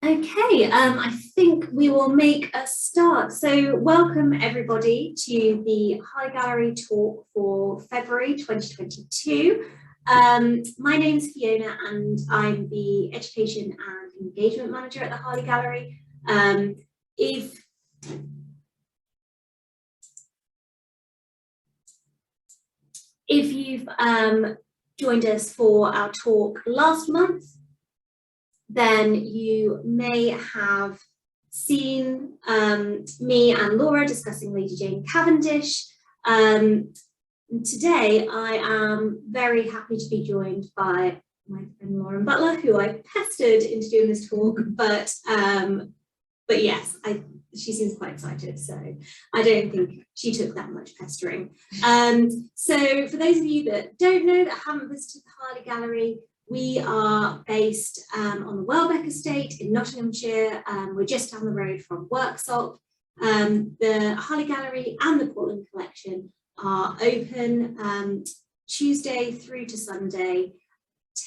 Okay, I think we will make a start. So welcome everybody to the Harley Gallery talk for February 2022. My name is Fiona and I'm the Education and Engagement Manager at the Harley Gallery. If you've joined us for our talk last month, then you may have seen me and Laura discussing Lady Jane Cavendish. Today, I am very happy to be joined by my friend Lauren Butler, who I pestered into doing this talk, but yes, she seems quite excited, so I don't think she took that much pestering. So for those of you that don't know, that haven't visited the Harley Gallery, we are based on the Welbeck estate in Nottinghamshire. We're just down the road from Worksop. The Harley Gallery and the Portland Collection are open Tuesday through to Sunday,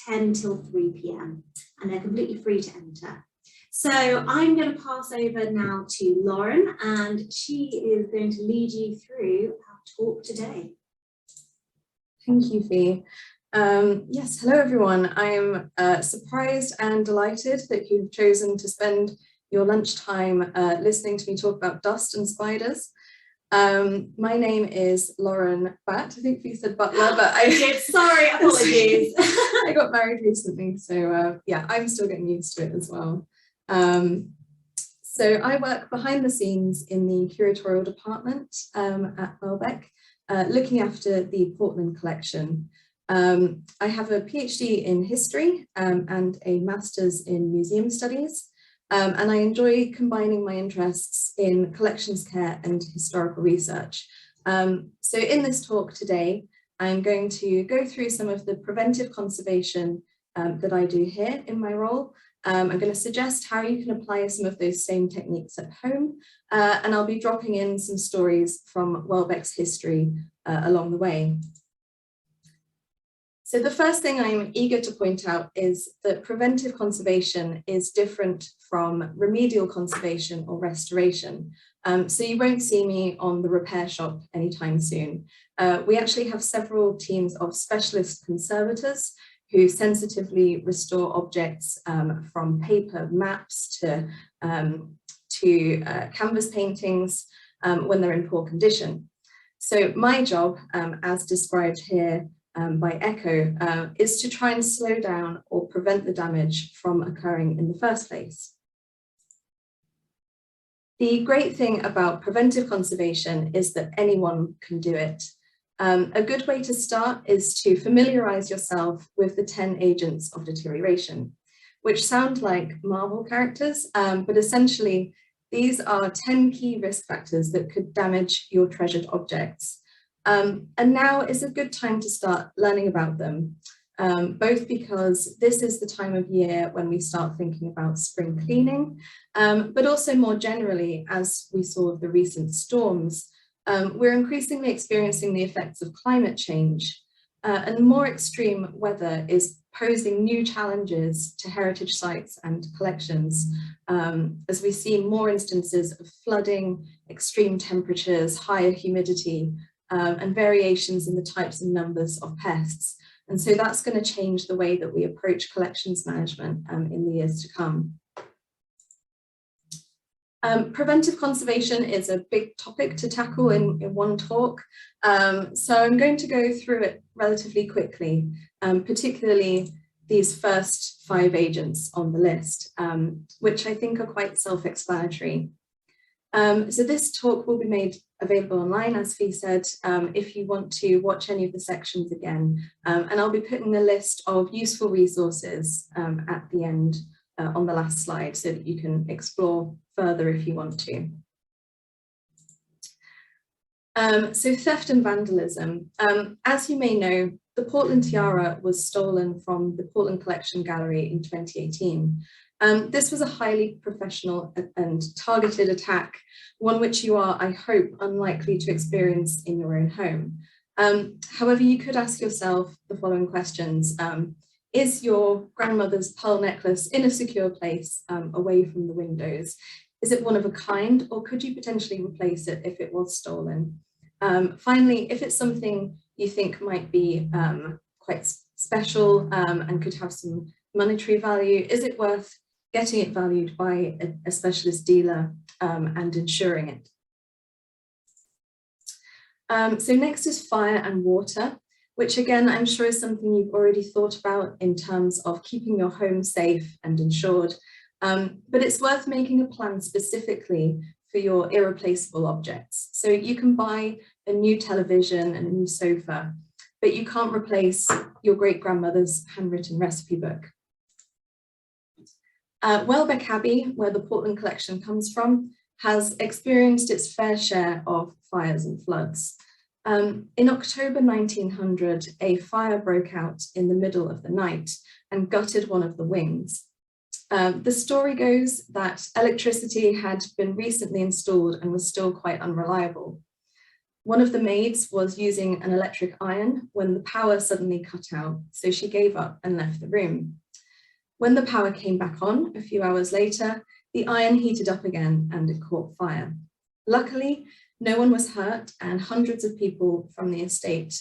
10 till 3 p.m. and they're completely free to enter. So I'm going to pass over now to Lauren, and she is going to lead you through our talk today. Thank you, Fee. Yes, hello everyone. I'm surprised and delighted that you've chosen to spend your lunchtime listening to me talk about dust and spiders. My name is Lauren Batt. I think Fee said Butler, but I did. Sorry, apologies. I got married recently, so yeah, I'm still getting used to it as well. So I work behind the scenes in the curatorial department at Welbeck, looking after the Portland Collection. I have a PhD in history and a master's in museum studies, and I enjoy combining my interests in collections care and historical research. So in this talk today, I'm going to go through some of the preventive conservation that I do here in my role. I'm going to suggest how you can apply some of those same techniques at home, and I'll be dropping in some stories from Welbeck's history along the way. So the first thing I'm eager to point out is that preventive conservation is different from remedial conservation or restoration. So you won't see me on the repair shop anytime soon. We actually have several teams of specialist conservators who sensitively restore objects from paper maps to canvas paintings when they're in poor condition. So my job, as described here, by Echo, is to try and slow down or prevent the damage from occurring in the first place. The great thing about preventive conservation is that anyone can do it. A good way to start is to familiarise yourself with the 10 agents of deterioration, which sound like Marvel characters, but essentially these are 10 key risk factors that could damage your treasured objects. And now is a good time to start learning about them, both because this is the time of year when we start thinking about spring cleaning, but also more generally, as we saw with the recent storms, we're increasingly experiencing the effects of climate change, and more extreme weather is posing new challenges to heritage sites and collections, as we see more instances of flooding, extreme temperatures, higher humidity, and variations in the types and numbers of pests. And so that's going to change the way that we approach collections management in the years to come. Preventive conservation is a big topic to tackle in one talk, so I'm going to go through it relatively quickly, particularly these first 5 agents on the list, which I think are quite self-explanatory. So this talk will be made available online, as Fee said, if you want to watch any of the sections again, and I'll be putting a list of useful resources at the end on the last slide so that you can explore further if you want to. So theft and vandalism. As you may know, the Portland Tiara was stolen from the Portland Collection Gallery in 2018. This was a highly professional and targeted attack, one which you are, I hope, unlikely to experience in your own home. However, you could ask yourself the following questions. Is your grandmother's pearl necklace in a secure place away from the windows? Is it one of a kind, or could you potentially replace it if it was stolen? Finally, if it's something you think might be quite special and could have some monetary value, is it worth getting it valued by a specialist dealer and insuring it? So next is fire and water, which again, I'm sure is something you've already thought about in terms of keeping your home safe and insured. But it's worth making a plan specifically for your irreplaceable objects. So you can buy a new television and a new sofa, but you can't replace your great-grandmother's handwritten recipe book. Welbeck Abbey, where the Portland collection comes from, has experienced its fair share of fires and floods. In October 1900, a fire broke out in the middle of the night and gutted one of the wings. The story goes that electricity had been recently installed and was still quite unreliable. One of the maids was using an electric iron when the power suddenly cut out, so she gave up and left the room. When the power came back on a few hours later, the iron heated up again and it caught fire. Luckily, no one was hurt, and hundreds of people from the estate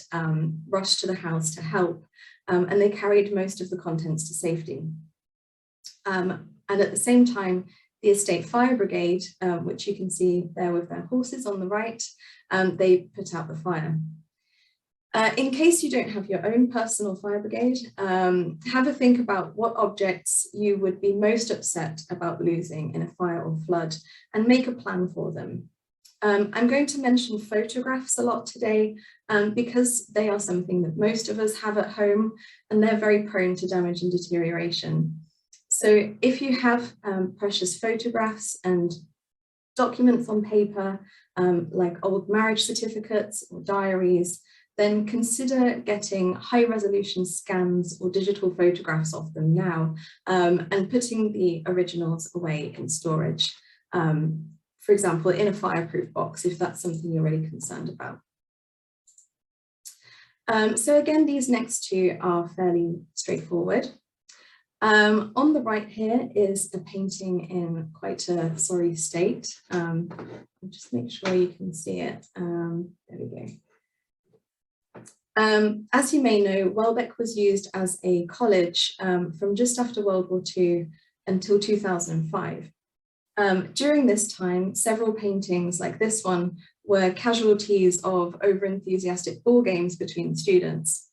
rushed to the house to help, and they carried most of the contents to safety. And at the same time, the estate fire brigade, which you can see there with their horses on the right, they put out the fire. In case you don't have your own personal fire brigade, have a think about what objects you would be most upset about losing in a fire or flood and make a plan for them. I'm going to mention photographs a lot today because they are something that most of us have at home and they're very prone to damage and deterioration. So if you have precious photographs and documents on paper, like old marriage certificates or diaries, then consider getting high-resolution scans or digital photographs of them now and putting the originals away in storage. For example, in a fireproof box, if that's something you're really concerned about. So again, these next two are fairly straightforward. On the right here is a painting in quite a sorry state. I'll just make sure you can see it. There we go. As you may know, Welbeck was used as a college from just after World War II until 2005. During this time, several paintings like this one were casualties of over-enthusiastic ball games between students.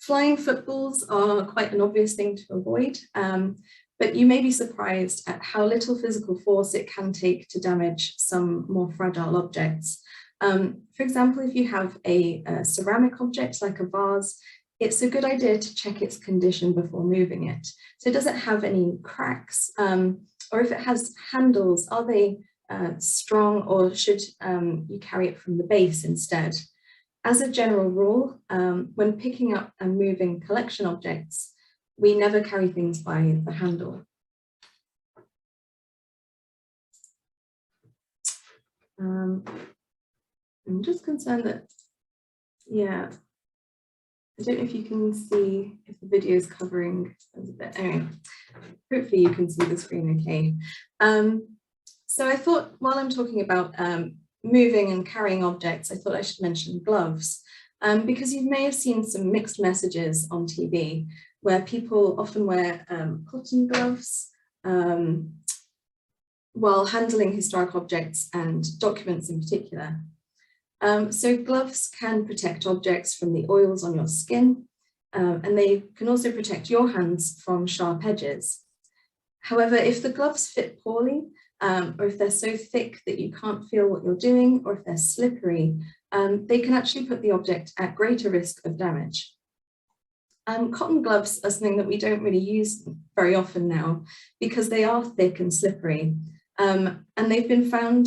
Flying footballs are quite an obvious thing to avoid, but you may be surprised at how little physical force it can take to damage some more fragile objects. For example, if you have a ceramic object like a vase, it's a good idea to check its condition before moving it. So does it have any cracks? Or if it has handles, are they strong, or should you carry it from the base instead? As a general rule, when picking up and moving collection objects, we never carry things by the handle. I'm just concerned that, yeah, I don't know if you can see if the video is covering a bit. Anyway, hopefully you can see the screen okay. So I thought while I'm talking about moving and carrying objects, I thought I should mention gloves, because you may have seen some mixed messages on TV where people often wear cotton gloves while handling historic objects and documents in particular. So gloves can protect objects from the oils on your skin, and they can also protect your hands from sharp edges. However, if the gloves fit poorly, or if they're so thick that you can't feel what you're doing, or if they're slippery, they can actually put the object at greater risk of damage. Cotton gloves are something that we don't really use very often now because they are thick and slippery. And they've been found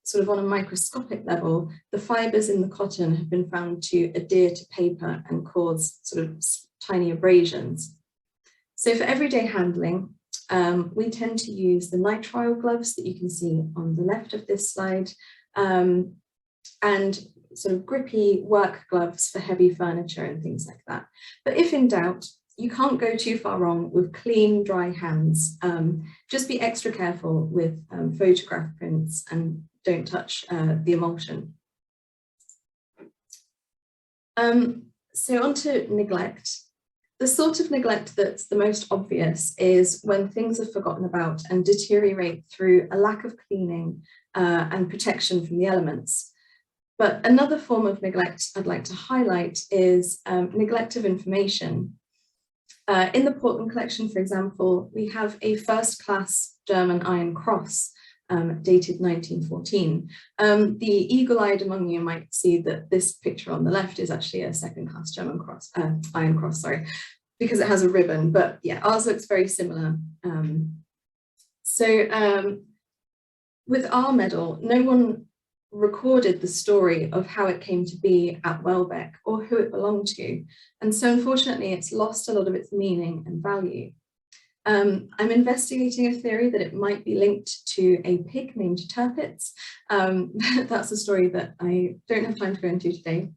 sort of on a microscopic level, the fibers in the cotton have been found to adhere to paper and cause sort of tiny abrasions. So for everyday handling, we tend to use the nitrile gloves that you can see on the left of this slide. And sort of grippy work gloves for heavy furniture and things like that. But if in doubt, you can't go too far wrong with clean, dry hands. Just be extra careful with photograph prints and don't touch the emulsion. So on to neglect. The sort of neglect that's the most obvious is when things are forgotten about and deteriorate through a lack of cleaning and protection from the elements. But another form of neglect I'd like to highlight is neglect of information. In the Portland collection, for example, we have a first-class German iron cross dated 1914. The eagle-eyed among you might see that this picture on the left is actually a second-class German cross, iron cross, sorry, because it has a ribbon. But yeah, ours looks very similar. With our medal, no one recorded the story of how it came to be at Welbeck or who it belonged to. And so unfortunately, it's lost a lot of its meaning and value. I'm investigating a theory that it might be linked to a pig named Tirpitz. That's a story that I don't have time to go into today.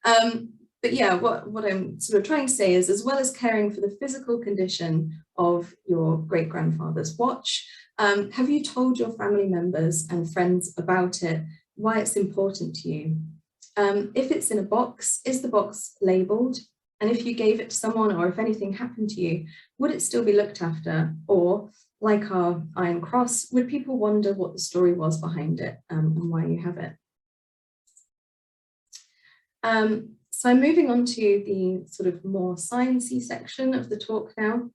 But yeah, what I'm sort of trying to say is, as well as caring for the physical condition of your great-grandfather's watch, have you told your family members and friends about it, why it's important to you? If it's in a box, is the box labelled? And if you gave it to someone, or if anything happened to you, would it still be looked after? Or, like our iron cross, would people wonder what the story was behind it and why you have it? So I'm moving on to the sort of more sciencey section of the talk now.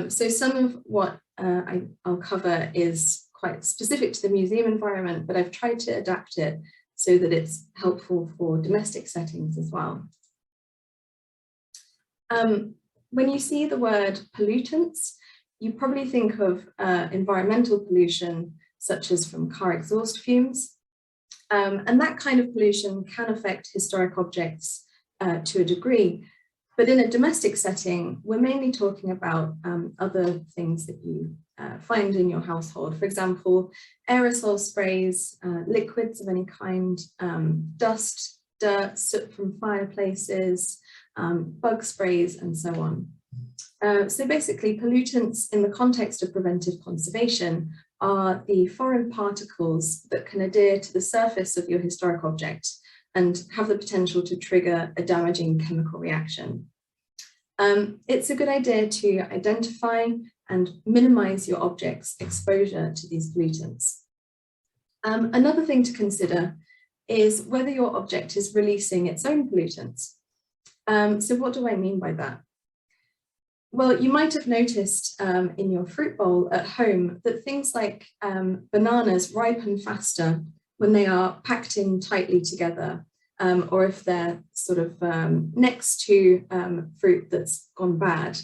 So some of what I'll cover is quite specific to the museum environment, but I've tried to adapt it so that it's helpful for domestic settings as well. When you see the word pollutants, you probably think of environmental pollution, such as from car exhaust fumes. And that kind of pollution can affect historic objects to a degree. But in a domestic setting, we're mainly talking about other things that you find in your household. For example, aerosol sprays, liquids of any kind, dust, dirt, soot from fireplaces, bug sprays, and so on. So basically, pollutants in the context of preventive conservation are the foreign particles that can adhere to the surface of your historic object and have the potential to trigger a damaging chemical reaction. It's a good idea to identify and minimize your object's exposure to these pollutants. Another thing to consider is whether your object is releasing its own pollutants. So what do I mean by that? Well, you might have noticed in your fruit bowl at home that things like bananas ripen faster when they are packed in tightly together, or if they're sort of next to fruit that's gone bad.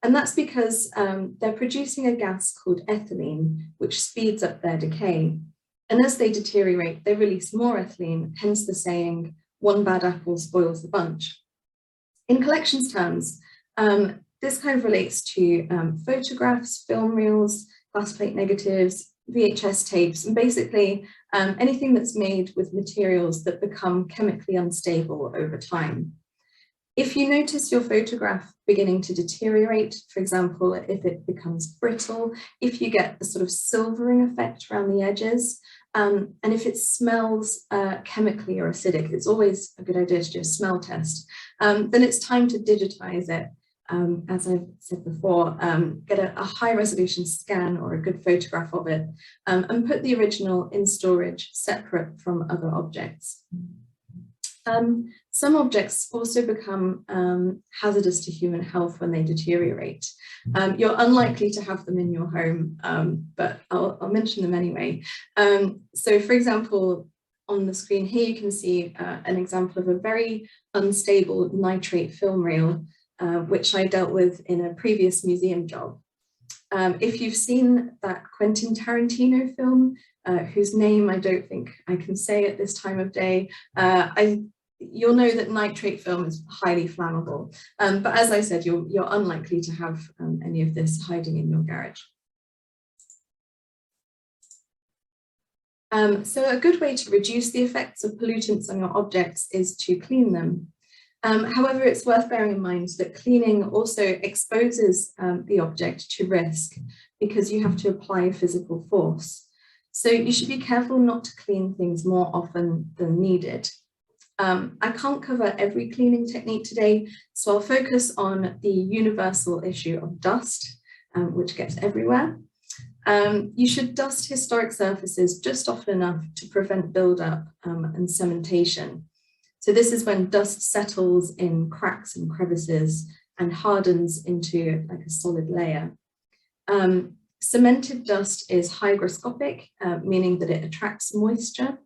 And that's because they're producing a gas called ethylene, which speeds up their decay. And as they deteriorate, they release more ethylene, hence the saying, one bad apple spoils the bunch. In collections terms, this kind of relates to photographs, film reels, glass plate negatives, VHS tapes, and basically anything that's made with materials that become chemically unstable over time. If you notice your photograph beginning to deteriorate, for example, if it becomes brittle, if you get a sort of silvering effect around the edges, and if it smells chemically or acidic, it's always a good idea to do a smell test, then it's time to digitize it. As I've said before, get a high resolution scan or a good photograph of it, and put the original in storage separate from other objects. Some objects also become hazardous to human health when they deteriorate. You're unlikely to have them in your home, but I'll mention them anyway. So for example, on the screen here, you can see an example of a very unstable nitrate film reel, which I dealt with in a previous museum job. If you've seen that Quentin Tarantino film, whose name I don't think I can say at this time of day, you'll know that nitrate film is highly flammable. But as I said, you're unlikely to have any of this hiding in your garage. So a good way to reduce the effects of pollutants on your objects is to clean them. However, it's worth bearing in mind that cleaning also exposes the object to risk because you have to apply physical force. So you should be careful not to clean things more often than needed. I can't cover every cleaning technique today, so I'll focus on the universal issue of dust, which gets everywhere. You should dust historic surfaces just often enough to prevent buildup and cementation. So this is when dust settles in cracks and crevices and hardens into like a solid layer. Cemented dust is hygroscopic, meaning that it attracts moisture.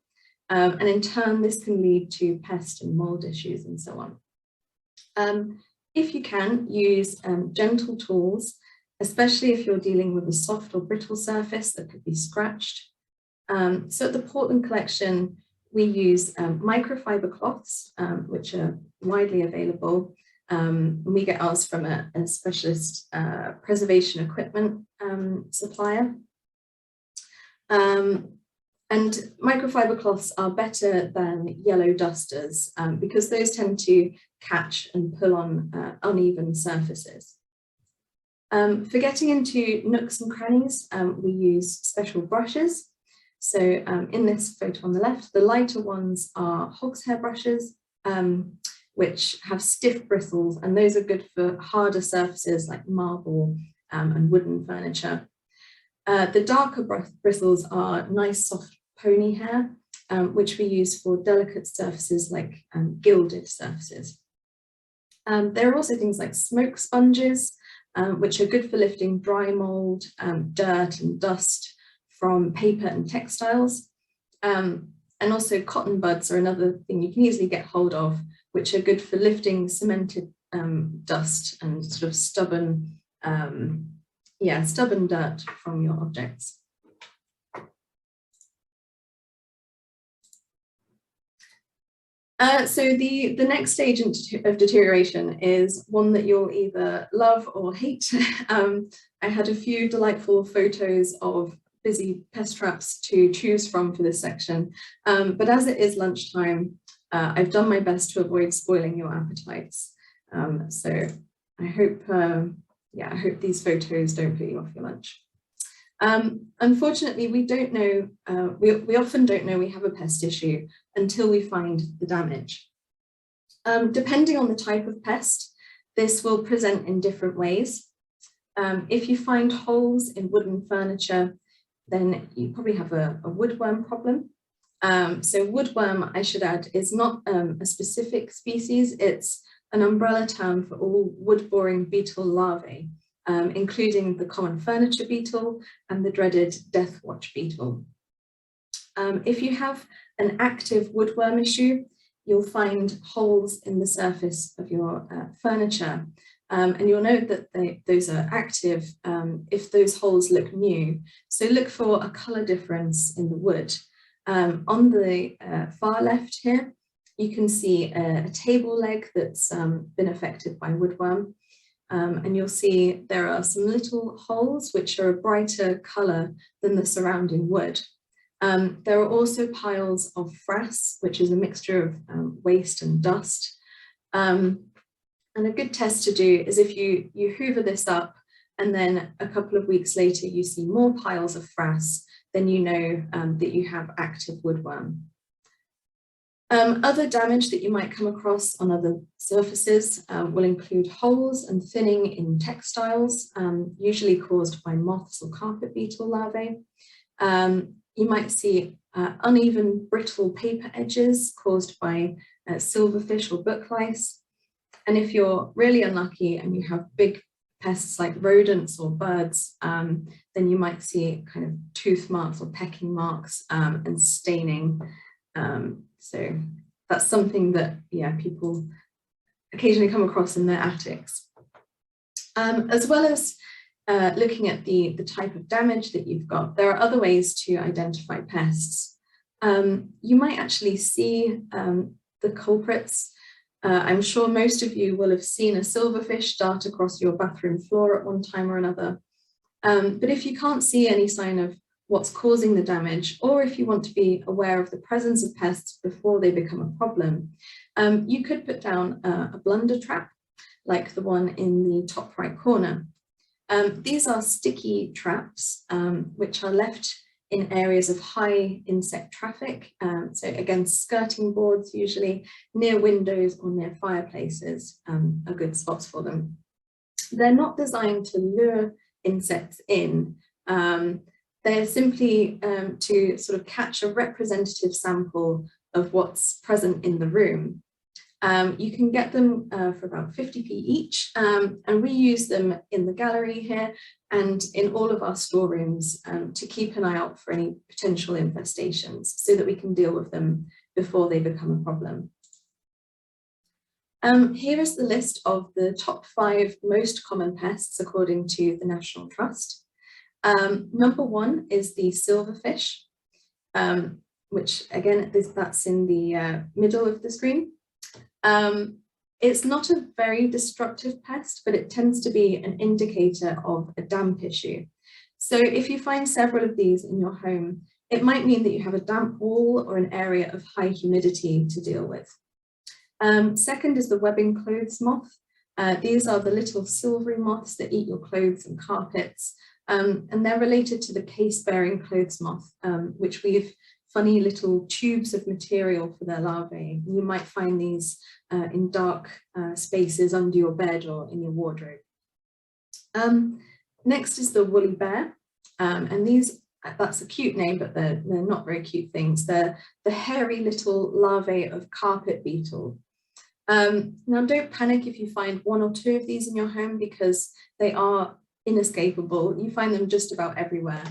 And in turn, this can lead to pest and mold issues and so on. If you can, use gentle tools, especially if you're dealing with a soft or brittle surface that could be scratched. So at the Portland collection, we use microfiber cloths, which are widely available. We get ours from a specialist preservation equipment supplier. And microfiber cloths are better than yellow dusters because those tend to catch and pull on uneven surfaces. For getting into nooks and crannies, we use special brushes. So in this photo on the left, the lighter ones are hogshair brushes, which have stiff bristles, and those are good for harder surfaces like marble and wooden furniture. The darker bristles are nice soft pony hair, which we use for delicate surfaces like gilded surfaces. There are also things like smoke sponges, which are good for lifting dry mold, dirt and dust from paper and textiles. And also cotton buds are another thing you can easily get hold of, which are good for lifting cemented dust and sort of stubborn dirt from your objects. So the next stage of deterioration is one that you'll either love or hate. I had a few delightful photos of busy pest traps to choose from for this section, but as it is lunchtime, I've done my best to avoid spoiling your appetites. So I hope these photos don't put you off your lunch. Unfortunately, we don't know, we often don't know we have a pest issue until we find the damage. Depending on the type of pest, this will present in different ways. If you find holes in wooden furniture, then you probably have a woodworm problem. So woodworm, I should add, is not a specific species, it's an umbrella term for all wood-boring beetle larvae, including the common furniture beetle and the dreaded death watch beetle. If you have an active woodworm issue, you'll find holes in the surface of your furniture. And you'll note that those are active if those holes look new. So look for a colour difference in the wood. On the far left here, you can see a table leg that's been affected by woodworm. And you'll see there are some little holes which are a brighter colour than the surrounding wood. There are also piles of frass, which is a mixture of waste and dust. And a good test to do is if you hoover this up and then a couple of weeks later you see more piles of frass, then you know that you have active woodworm. Other damage that you might come across on other surfaces will include holes and thinning in textiles, usually caused by moths or carpet beetle larvae. You might see uneven brittle paper edges caused by silverfish or book lice. And if you're really unlucky and you have big pests like rodents or birds, then you might see kind of tooth marks or pecking marks and staining. So that's something that, people occasionally come across in their attics. As well as looking at the type of damage that you've got, there are other ways to identify pests. You might actually see the culprits. I'm sure most of you will have seen a silverfish dart across your bathroom floor at one time or another. But if you can't see any sign of what's causing the damage, or if you want to be aware of the presence of pests before they become a problem, you could put down a blunder trap, like the one in the top right corner. These are sticky traps, which are left in areas of high insect traffic. So again, skirting boards, usually near windows or near fireplaces, are good spots for them. They're not designed to lure insects in. They're simply to sort of catch a representative sample of what's present in the room. You can get them for about 50p each, and we use them in the gallery here and in all of our storerooms to keep an eye out for any potential infestations so that we can deal with them before they become a problem. Here is the list of the top 5 most common pests according to the National Trust. Number 1 is the silverfish, which again, that's in the middle of the screen. It's not a very destructive pest, but it tends to be an indicator of a damp issue. So if you find several of these in your home, it might mean that you have a damp wall or an area of high humidity to deal with. Second is the webbing clothes moth. These are the little silvery moths that eat your clothes and carpets, and they're related to the case-bearing clothes moth, which we've funny little tubes of material for their larvae. You might find these in dark spaces under your bed or in your wardrobe. Next is the woolly bear, and these, that's a cute name, but they're not very cute things. They're the hairy little larvae of carpet beetle. Now don't panic if you find 1 or 2 of these in your home, because they are inescapable. You find them just about everywhere.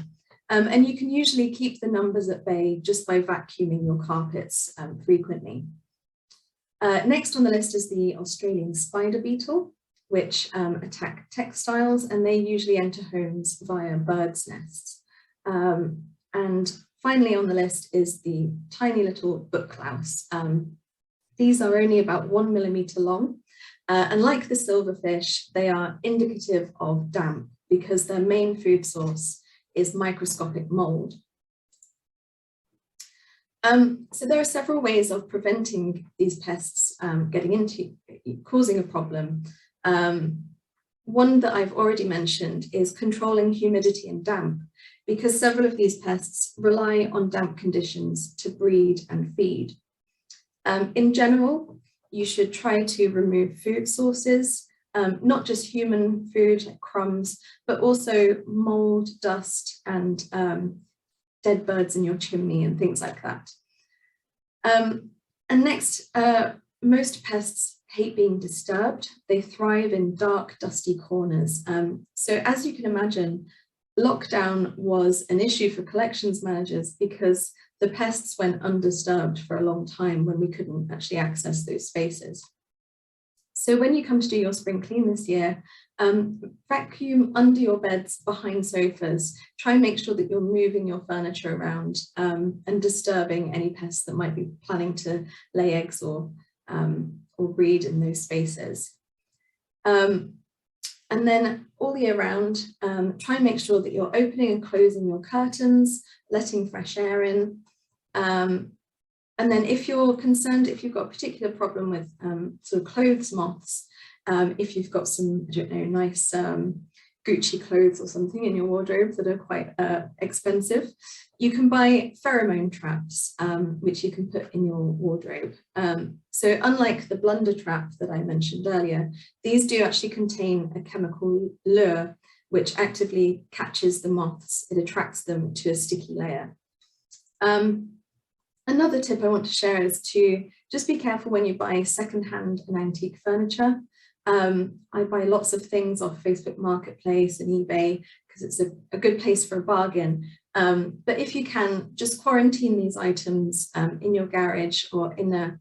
And you can usually keep the numbers at bay just by vacuuming your carpets frequently. Next on the list is the Australian spider beetle, which attack textiles, and they usually enter homes via birds' nests. And finally on the list is the tiny little book louse. These are only about 1 millimeter long, and like the silverfish, they are indicative of damp because their main food source is microscopic mold. So there are several ways of preventing these pests causing a problem. One that I've already mentioned is controlling humidity and damp, because several of these pests rely on damp conditions to breed and feed. In general, you should try to remove food sources, not just human food like crumbs, but also mold, dust, and dead birds in your chimney and things like that. And next, most pests hate being disturbed. They thrive in dark, dusty corners. So as you can imagine, lockdown was an issue for collections managers because the pests went undisturbed for a long time when we couldn't actually access those spaces. So when you come to do your spring clean this year, vacuum under your beds, behind sofas, try and make sure that you're moving your furniture around and disturbing any pests that might be planning to lay eggs or breed in those spaces. And then all year round, try and make sure that you're opening and closing your curtains, letting fresh air in. And then if you're concerned, if you've got a particular problem with sort of clothes moths, if you've got some, I don't know, nice Gucci clothes or something in your wardrobe that are quite expensive, you can buy pheromone traps, which you can put in your wardrobe. So unlike the blunder trap that I mentioned earlier, these do actually contain a chemical lure, which actively catches the moths. It attracts them to a sticky layer. Another tip I want to share is to just be careful when you buy secondhand and antique furniture. I buy lots of things off Facebook Marketplace and eBay because it's a good place for a bargain. But if you can, just quarantine these items in your garage or in a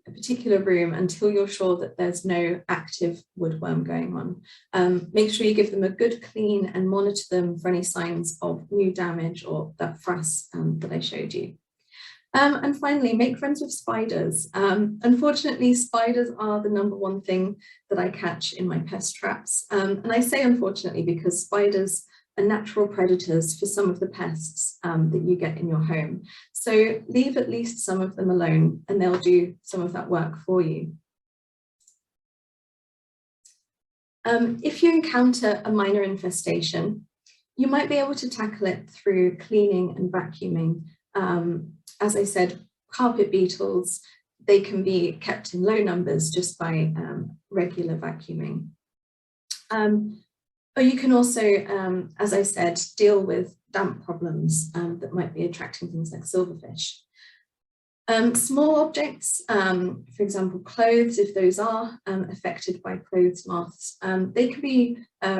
particular room until you're sure that there's no active woodworm going on. Make sure you give them a good clean and monitor them for any signs of new damage or that frass that I showed you. And finally, make friends with spiders. Unfortunately, spiders are the #1 thing that I catch in my pest traps. And I say unfortunately because spiders are natural predators for some of the pests that you get in your home. So leave at least some of them alone and they'll do some of that work for you. If you encounter a minor infestation, you might be able to tackle it through cleaning and vacuuming. As I said, carpet beetles, they can be kept in low numbers just by regular vacuuming. Or you can also, as I said, deal with damp problems that might be attracting things like silverfish. Small objects, for example, clothes, if those are affected by clothes moths, they can be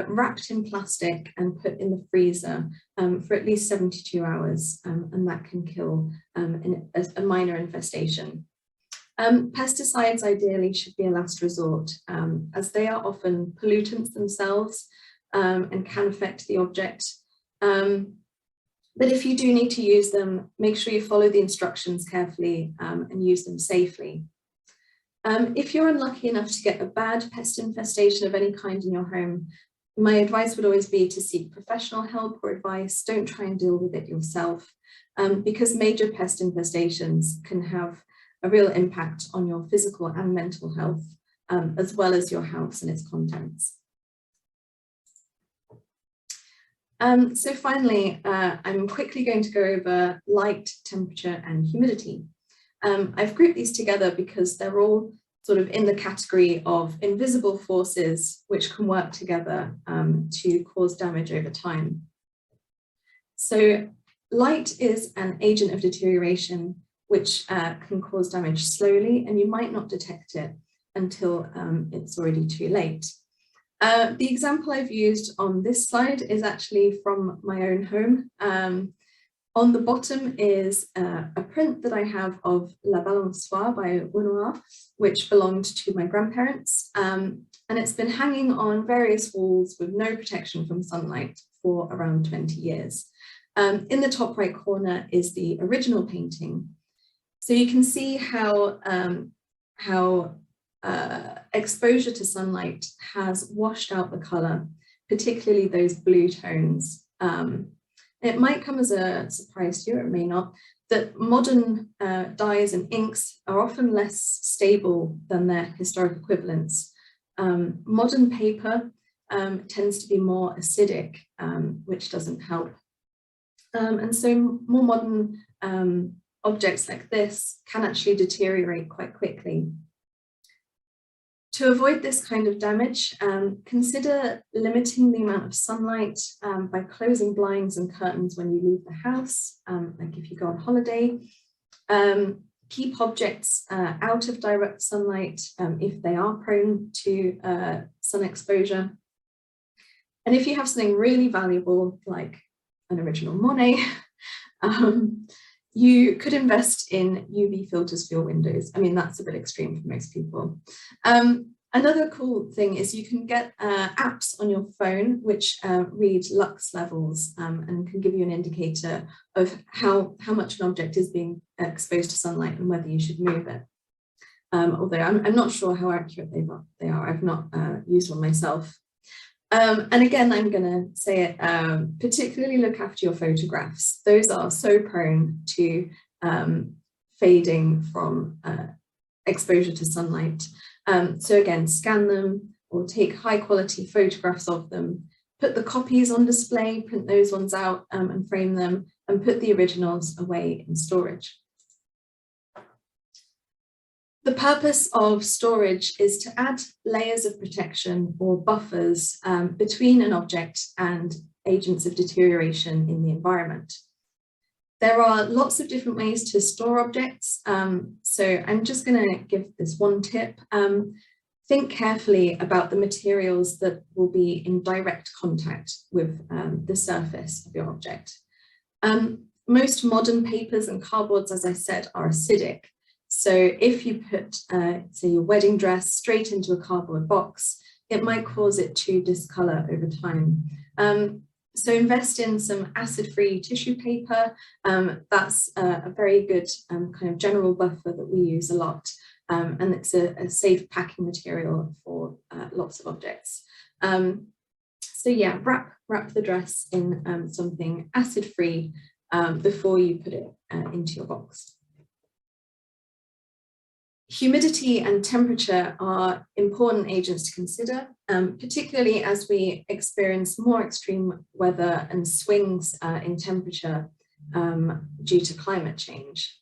wrapped in plastic and put in the freezer for at least 72 hours, and that can kill a minor infestation. Pesticides ideally should be a last resort, as they are often pollutants themselves and can affect the object. But if you do need to use them, make sure you follow the instructions carefully and use them safely. If you're unlucky enough to get a bad pest infestation of any kind in your home, my advice would always be to seek professional help or advice. Don't try and deal with it yourself, because major pest infestations can have a real impact on your physical and mental health, as well as your house and its contents. So finally, I'm quickly going to go over light, temperature and humidity. I've grouped these together because they're all sort of in the category of invisible forces which can work together to cause damage over time. So light is an agent of deterioration which can cause damage slowly, and you might not detect it until it's already too late. The example I've used on this slide is actually from my own home. On the bottom is a print that I have of La Balançoire by Renoir, which belonged to my grandparents. And it's been hanging on various walls with no protection from sunlight for around 20 years. In the top right corner is the original painting. So you can see how exposure to sunlight has washed out the colour, particularly those blue tones. It might come as a surprise to you, or it may not, that modern dyes and inks are often less stable than their historic equivalents. Modern paper tends to be more acidic, which doesn't help. And so more modern objects like this can actually deteriorate quite quickly. To avoid this kind of damage, consider limiting the amount of sunlight by closing blinds and curtains when you leave the house, like if you go on holiday. Keep objects out of direct sunlight if they are prone to sun exposure. And if you have something really valuable, like an original Monet, you could invest in UV filters for your windows. I mean, that's a bit extreme for most people. Another cool thing is you can get apps on your phone which read lux levels and can give you an indicator of how much an object is being exposed to sunlight and whether you should move it. Although I'm not sure how accurate they are. I've not used one myself. And again, I'm going to say it, particularly look after your photographs. Those are so prone to fading from exposure to sunlight. So again, scan them or take high quality photographs of them, put the copies on display, print those ones out and frame them, and put the originals away in storage. The purpose of storage is to add layers of protection or buffers between an object and agents of deterioration in the environment. There are lots of different ways to store objects, so I'm just going to give this one tip. Think carefully about the materials that will be in direct contact with the surface of your object. Most modern papers and cardboards, as I said, are acidic. So if you put, say, your wedding dress straight into a cardboard box, it might cause it to discolour over time. So invest in some acid-free tissue paper. That's a very good kind of general buffer that we use a lot. And it's a safe packing material for lots of objects. So So yeah, wrap the dress in something acid-free before you put it into your box. Humidity and temperature are important agents to consider, particularly as we experience more extreme weather and swings in temperature due to climate change.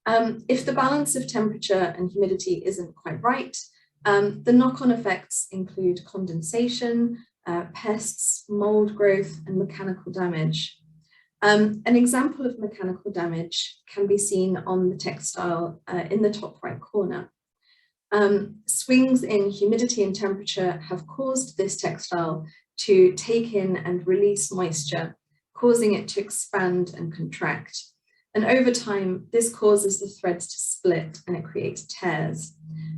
If the balance of temperature and humidity isn't quite right, the knock-on effects include condensation, pests, mold growth, and mechanical damage. An example of mechanical damage can be seen on the textile in the top right corner. Swings in humidity and temperature have caused this textile to take in and release moisture, causing it to expand and contract. And over time, this causes the threads to split and it creates tears.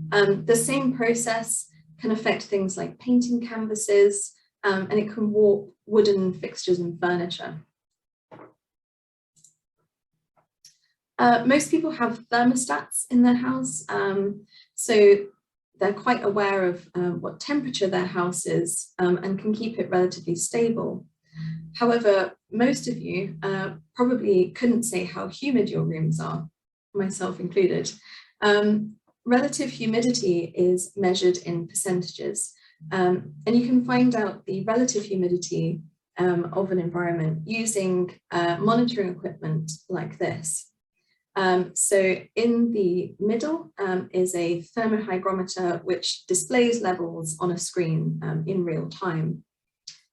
The same process can affect things like painting canvases, and it can warp wooden fixtures and furniture. Most people have thermostats in their house, so they're quite aware of what temperature their house is and can keep it relatively stable. However, most of you probably couldn't say how humid your rooms are, myself included. Relative humidity is measured in percentages, and you can find out the relative humidity of an environment using monitoring equipment like this. So in the middle is a thermohygrometer which displays levels on a screen in real time.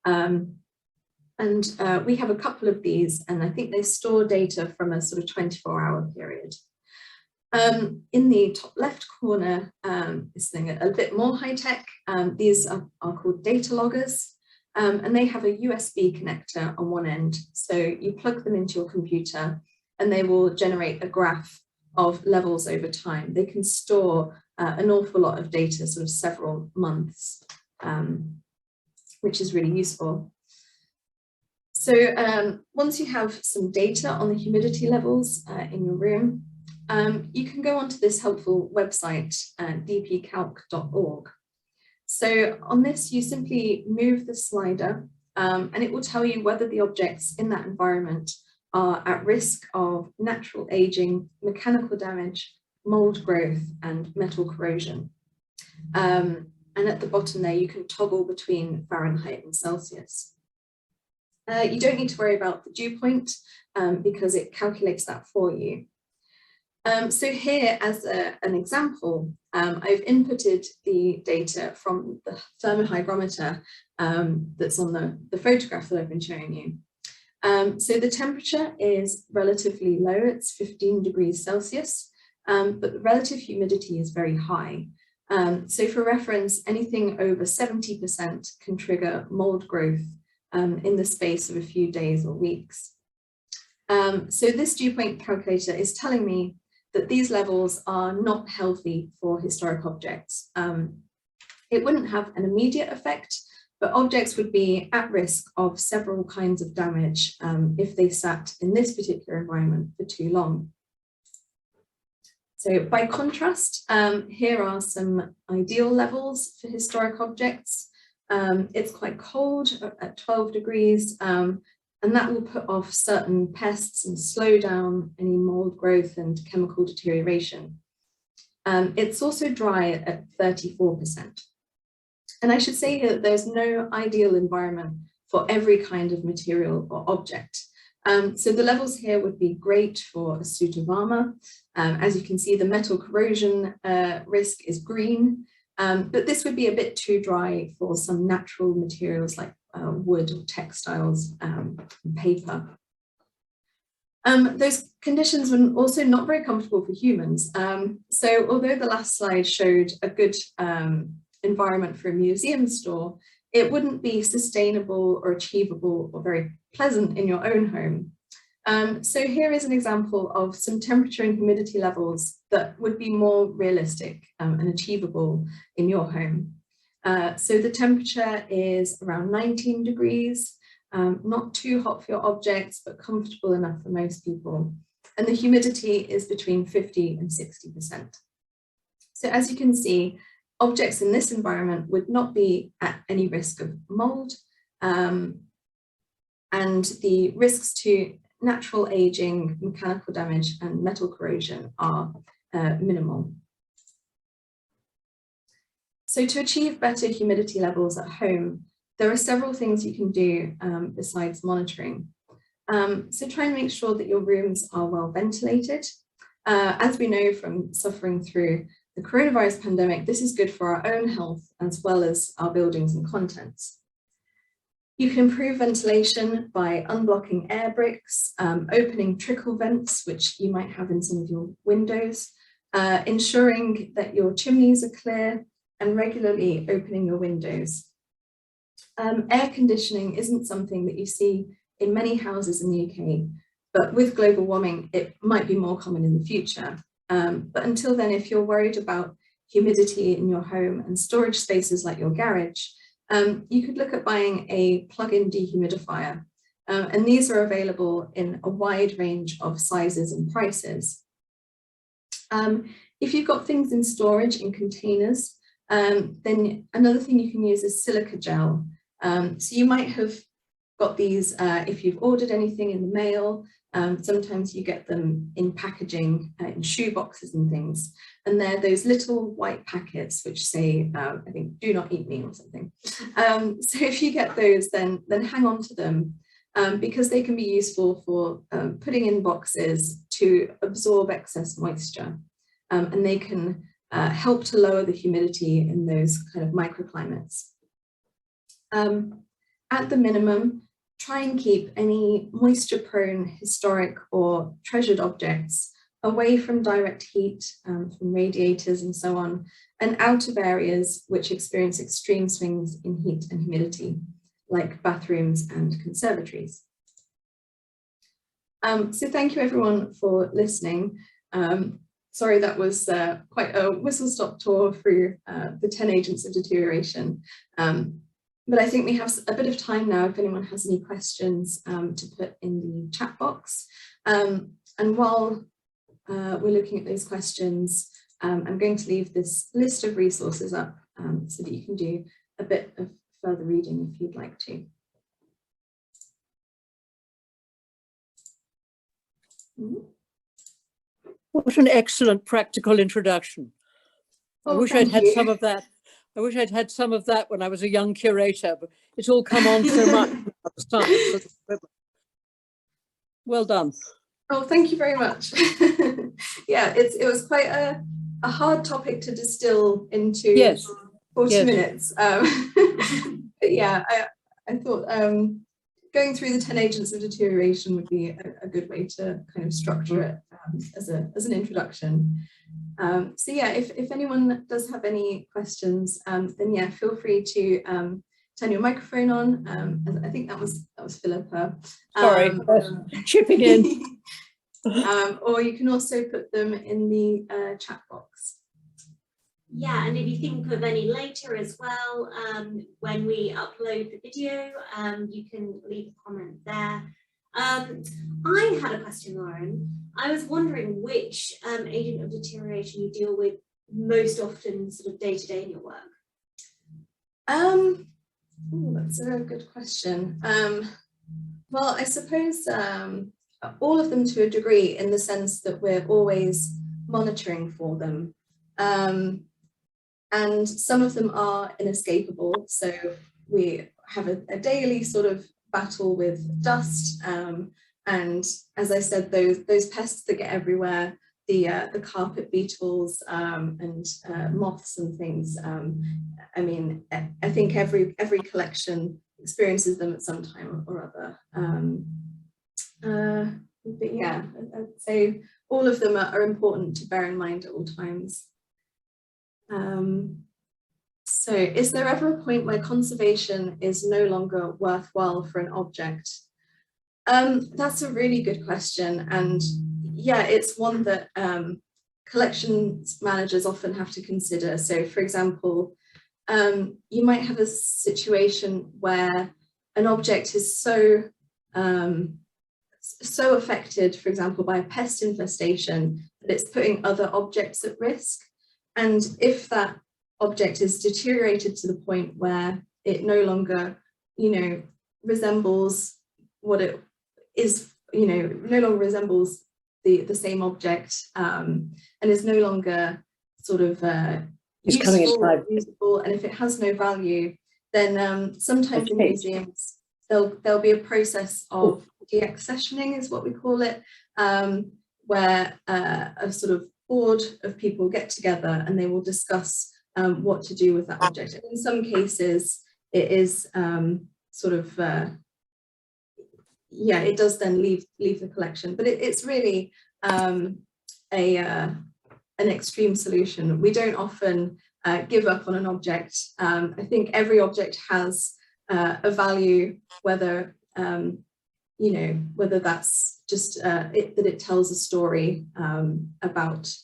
We have a couple of these, and I think they store data from a sort of 24-hour period. In the top left corner, this thing a bit more high-tech, these are called data loggers, and they have a USB connector on one end. So you plug them into your computer and they will generate a graph of levels over time. They can store an awful lot of data, sort of several months, which is really useful. So once you have some data on the humidity levels in your room, you can go onto this helpful website, dpcalc.org. So on this, you simply move the slider and it will tell you whether the objects in that environment are at risk of natural aging, mechanical damage, mold growth, and metal corrosion. And at the bottom there, you can toggle between Fahrenheit and Celsius. You don't need to worry about the dew point because it calculates that for you. So here, as an example, I've inputted the data from the thermohygrometer that's on the photograph that I've been showing you. So the temperature is relatively low, it's 15 degrees Celsius, but the relative humidity is very high. So for reference, anything over 70% can trigger mold growth in the space of a few days or weeks. So this dew point calculator is telling me that these levels are not healthy for historic objects. It wouldn't have an immediate effect, but objects would be at risk of several kinds of damage if they sat in this particular environment for too long. So by contrast, here are some ideal levels for historic objects. It's quite cold at 12 degrees, and that will put off certain pests and slow down any mold growth and chemical deterioration. It's also dry at 34%. And I should say here that there's no ideal environment for every kind of material or object. So the levels here would be great for a suit of armor. As you can see, the metal corrosion risk is green, but this would be a bit too dry for some natural materials like wood or textiles and paper. Those conditions were also not very comfortable for humans. So although the last slide showed a good environment for a museum store, it wouldn't be sustainable or achievable or very pleasant in your own home. So here is an example of some temperature and humidity levels that would be more realistic and achievable in your home. So the temperature is around 19 degrees, not too hot for your objects, but comfortable enough for most people. And the humidity is between 50 and 60%. So as you can see, objects in this environment would not be at any risk of mold, and the risks to natural aging, mechanical damage, and metal corrosion are minimal. So to achieve better humidity levels at home, there are several things you can do besides monitoring. So try and make sure that your rooms are well ventilated. As we know from suffering through the coronavirus pandemic, this is good for our own health as well as our buildings and contents. You can improve ventilation by unblocking air bricks, opening trickle vents, which you might have in some of your windows, ensuring that your chimneys are clear, and regularly opening your windows. Air conditioning isn't something that you see in many houses in the UK, but with global warming, it might be more common in the future. But until then, if you're worried about humidity in your home and storage spaces like your garage, you could look at buying a plug-in dehumidifier. And these are available in a wide range of sizes and prices. If you've got things in storage in containers, then another thing you can use is silica gel. So you might have got these if you've ordered anything in the mail. Sometimes you get them in packaging, in shoe boxes and things. And they're those little white packets which say, I think, do not eat me or something. So if you get those, then hang on to them because they can be useful for putting in boxes to absorb excess moisture. And they can help to lower the humidity in those kind of microclimates. At the minimum, try and keep any moisture-prone, historic or treasured objects away from direct heat, from radiators and so on, and out of areas which experience extreme swings in heat and humidity, like bathrooms and conservatories. So thank you everyone for listening. Sorry, that was quite a whistle-stop tour through the 10 agents of deterioration. But I think we have a bit of time now if anyone has any questions to put in the chat box. And while we're looking at those questions, I'm going to leave this list of resources up so that you can do a bit of further reading if you'd like to. What an excellent practical introduction. I wish I'd had some of that. I wish I'd had some of that when I was a young curator, but it's all come on so much. Well done. Oh, thank you very much. Yeah, it was quite a hard topic to distill into 40 minutes. But yeah, I thought going through the 10 agents of deterioration would be a good way to kind of structure it as an introduction. So yeah, if anyone does have any questions, then yeah, feel free to turn your microphone on. I think that was Philippa. Sorry, chipping in. Or you can also put them in the chat box. Yeah, and if you think of any later as well, when we upload the video, you can leave a comment there. I had a question, Lauren. I was wondering which agent of deterioration you deal with most often, sort of day to day in your work. That's a good question. Well, I suppose all of them to a degree, in the sense that we're always monitoring for them. And some of them are inescapable. So we have a daily sort of battle with dust. And as I said, those pests that get everywhere, the carpet beetles and moths and things. I mean, I think every collection experiences them at some time or other. But yeah, I'd say all of them are important to bear in mind at all times. So is there ever a point where conservation is no longer worthwhile for an object? That's a really good question, and yeah, it's one that collections managers often have to consider. So for example, you might have a situation where an object is so affected, for example, by a pest infestation, that it's putting other objects at risk. And if that object is deteriorated to the point where it no longer, resembles what it is, no longer resembles the same object, and is no longer sort of usable, and if it has no value, then sometimes in museums there'll be a process of deaccessioning, is what we call it, where a sort of board of people get together and they will discuss what to do with that object. And in some cases it is it does then leave the collection, but it's really an extreme solution. We don't often give up on an object. I think every object has a value, whether whether that's just that it tells a story about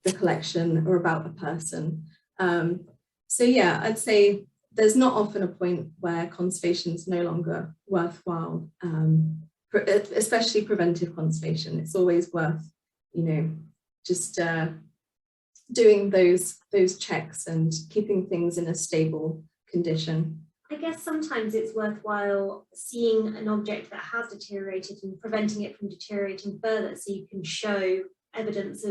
the collection or about a person. So yeah, I'd say there's not often a point where conservation is no longer worthwhile, especially preventive conservation. It's always worth, just doing those checks and keeping things in a stable condition. I guess sometimes it's worthwhile seeing an object that has deteriorated and preventing it from deteriorating further, so you can show evidence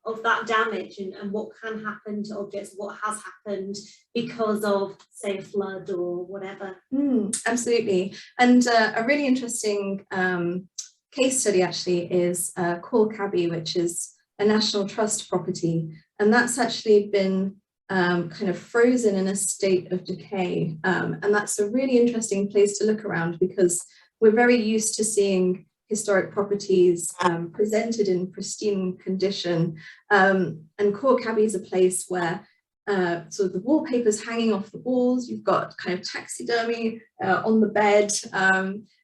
of that damage and what can happen to objects, what has happened because of, say, a flood or whatever. Absolutely. And a really interesting case study actually is Welbeck Abbey, which is a National Trust property, and that's actually been kind of frozen in a state of decay, and that's a really interesting place to look around, because we're very used to seeing historic properties presented in pristine condition, and Welbeck Abbey is a place where sort of the wallpaper's hanging off the walls, you've got kind of taxidermy on the bed.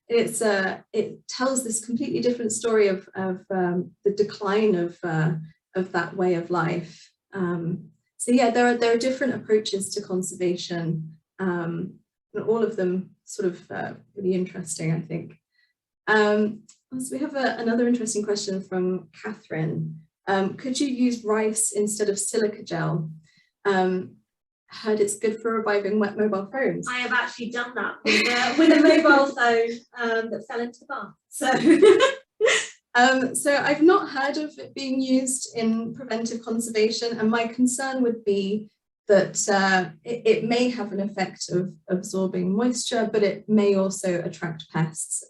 It tells this completely different story of the decline of that way of life. So yeah, there are different approaches to conservation, and all of them sort of really interesting, I think. So we have another interesting question from Catherine. Could you use rice instead of silica gel? Heard it's good for reviving wet mobile phones. I have actually done that with a mobile phone that fell into the bath. So I've not heard of it being used in preventive conservation, and my concern would be that it may have an effect of absorbing moisture, but it may also attract pests.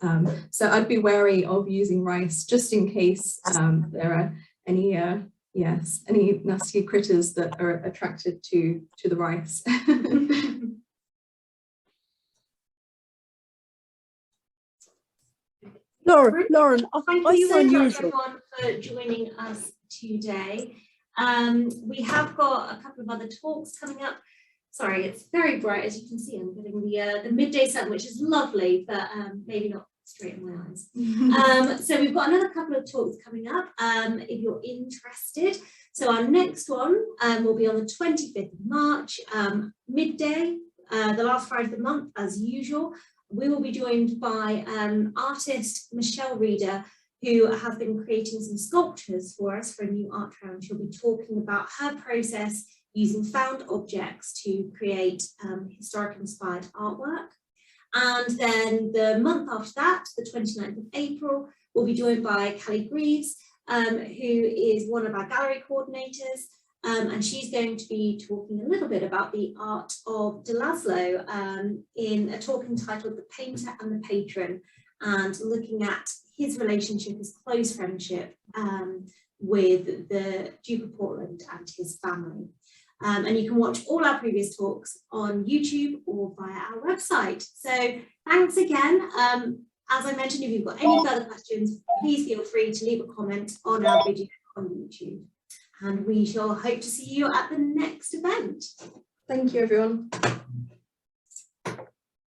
So I'd be wary of using rice just in case there are any any nasty critters that are attracted to the rice. Lauren, Thank are you you so much, unusual? everyone, for joining us today. We have got a couple of other talks coming up. Sorry, it's very bright, as you can see. I'm getting the midday sun, which is lovely, but maybe not straight in my eyes. So we've got another couple of talks coming up if you're interested. So our next one will be on the 25th of March, midday, the last Friday of the month, as usual. We will be joined by artist Michelle Reeder, who has been creating some sculptures for us for a new art round. She'll be talking about her process using found objects to create historic inspired artwork. And then the month after that, the 29th of April, we'll be joined by Callie Greaves, who is one of our gallery coordinators. And she's going to be talking a little bit about the art of De Laszlo in a talk entitled The Painter and the Patron, and looking at his relationship, his close friendship with the Duke of Portland and his family. And you can watch all our previous talks on YouTube or via our website. So thanks again. As I mentioned, if you've got any further questions, please feel free to leave a comment on our video on YouTube. And we shall hope to see you at the next event. Thank you, everyone.